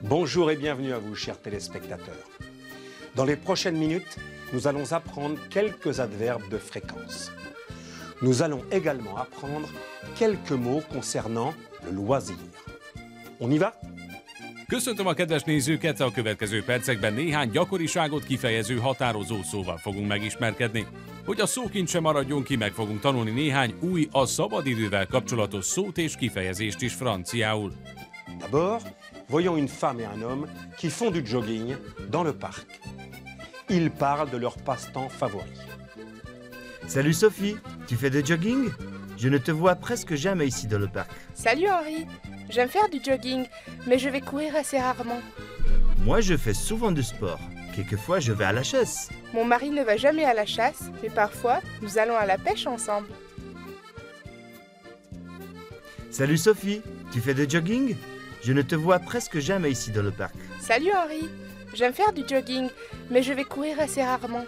Bonjour et bienvenue à vous, chers téléspectateurs. Dans les prochaines minutes, nous allons apprendre quelques adverbes de fréquence. Nous allons également apprendre quelques mots concernant le loisir. On y va? Köszöntöm a kedves nézőket, a következő percekben néhány gyakoriságot kifejező határozó szóval fogunk megismerkedni. Hogy a szókincs sem maradjon ki, meg fogunk tanulni néhány új, a szabadidővel kapcsolatos szót és kifejezést is franciául. D'abord, voyons une femme et un homme qui font du jogging dans le parc. Ils parlent de leur passe-temps favori. Salut Sophie, tu fais de jogging? Je ne te vois presque jamais ici dans le parc. Salut Henri, j'aime faire du jogging, mais je vais courir assez rarement. Moi je fais souvent du sport. Quelquefois je vais à la chasse. Mon mari ne va jamais à la chasse, mais parfois nous allons à la pêche ensemble. Salut Sophie, tu fais de jogging? Je ne te vois presque jamais ici dans le parc. Salut Henri, j'aime faire du jogging, mais je vais courir assez rarement.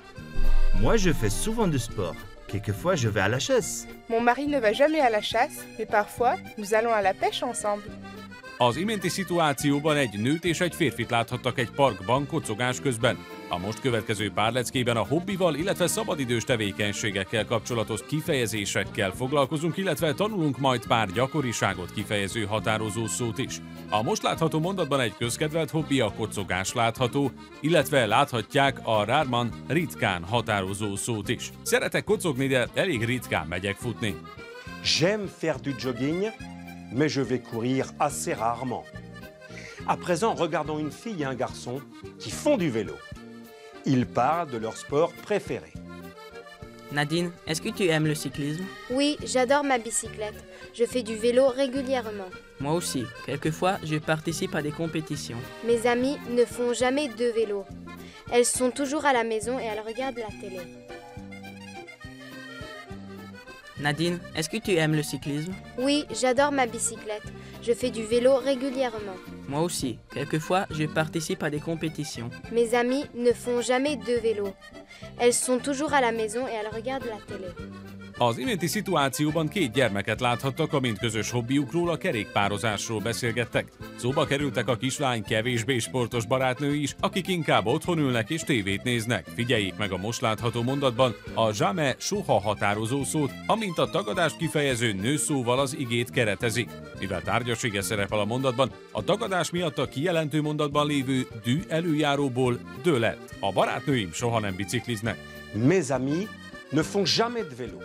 Moi je fais souvent du sport. Quelquefois je vais à la chasse. Mon mari ne va jamais à la chasse, mais parfois nous allons à la pêche ensemble. Az iménti szituációban egy nőt és egy férfit láthattak egy parkban kocogás közben. A most következő pár leckében a hobbival, illetve szabadidős tevékenységekkel kapcsolatos kifejezésekkel foglalkozunk, illetve tanulunk majd pár gyakoriságot kifejező határozó szót is. A most látható mondatban egy közkedvelt hobbi, a kocogás látható, illetve láthatják a rárman, ritkán határozó szót is. Szeretek kocogni, de elég ritkán megyek futni. J'aime faire du jogging, mais je vais courir assez rarement. À présent, regardons une fille et un garçon qui font du vélo. Ils parlent de leur sport préféré. Nadine, est-ce que tu aimes le cyclisme? Oui, j'adore ma bicyclette. Je fais du vélo régulièrement. Moi aussi. Quelquefois, je participe à des compétitions. Mes amies ne font jamais de vélo. Elles sont toujours à la maison et elles regardent la télé. Nadine, est-ce que tu aimes le cyclisme? Oui, j'adore ma bicyclette. Je fais du vélo régulièrement. Moi aussi. Quelquefois, je participe à des compétitions. Mes amies ne font jamais de vélo. Elles sont toujours à la maison et elles regardent la télé. Az iménti szituációban két gyermeket láthattak, amint közös hobbiukról, a kerékpározásról beszélgettek. Szóba kerültek a kislány kevésbé sportos barátnői is, akik inkább otthon ülnek és tévét néznek. Figyeljék meg a most látható mondatban a jamais soha határozó szót, amint a tagadást kifejező nőszóval az igét keretezik. Mivel tárgyassége szerepel a mondatban, a tagadás miatt a kijelentő mondatban lévő dű előjáróból dő lett. A barátnőim soha nem bicikliznek. Mes amis ne font jamais de vélo.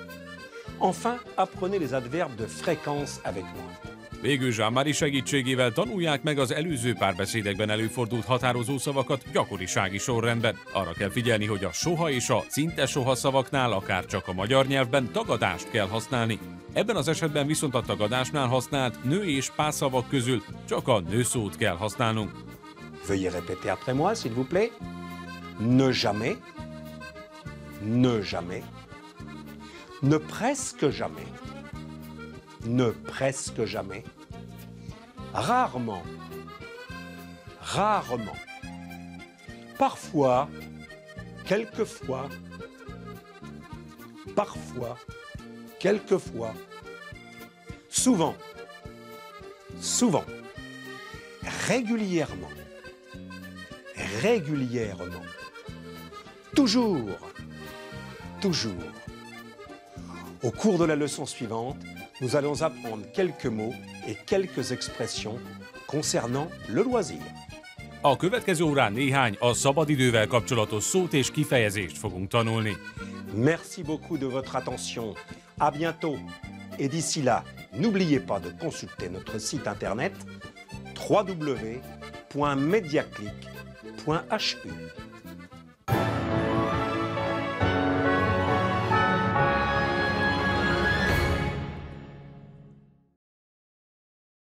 Enfin, apprenez les adverbes de fréquence avec moi. Végül Jean-Marie segítségével tanulják meg az előző párbeszédekben előfordult határozó szavakat gyakorisági sorrendben. Arra kell figyelni, hogy a soha és a szinte soha szavaknál, akár csak a magyar nyelvben tagadást kell használni. Ebben az esetben viszont a tagadásnál használt nő és pászavak közül csak a nőszót kell használnunk. Veuillez répéter après moi, s'il vous plaît. Ne jamais, ne jamais, ne presque jamais, ne presque jamais, rarement, rarement, parfois, quelquefois, parfois, quelquefois, souvent, souvent, régulièrement, régulièrement, toujours, toujours. Au cours de la leçon suivante, nous allons apprendre quelques mots et quelques expressions concernant le loisir. A következő órán néhány a szabadidővel kapcsolatos szót és kifejezést fogunk tanulni. Merci beaucoup de votre attention. À bientôt. Et d'ici là, n'oubliez pas de consulter notre site internet www.mediaclick.hu.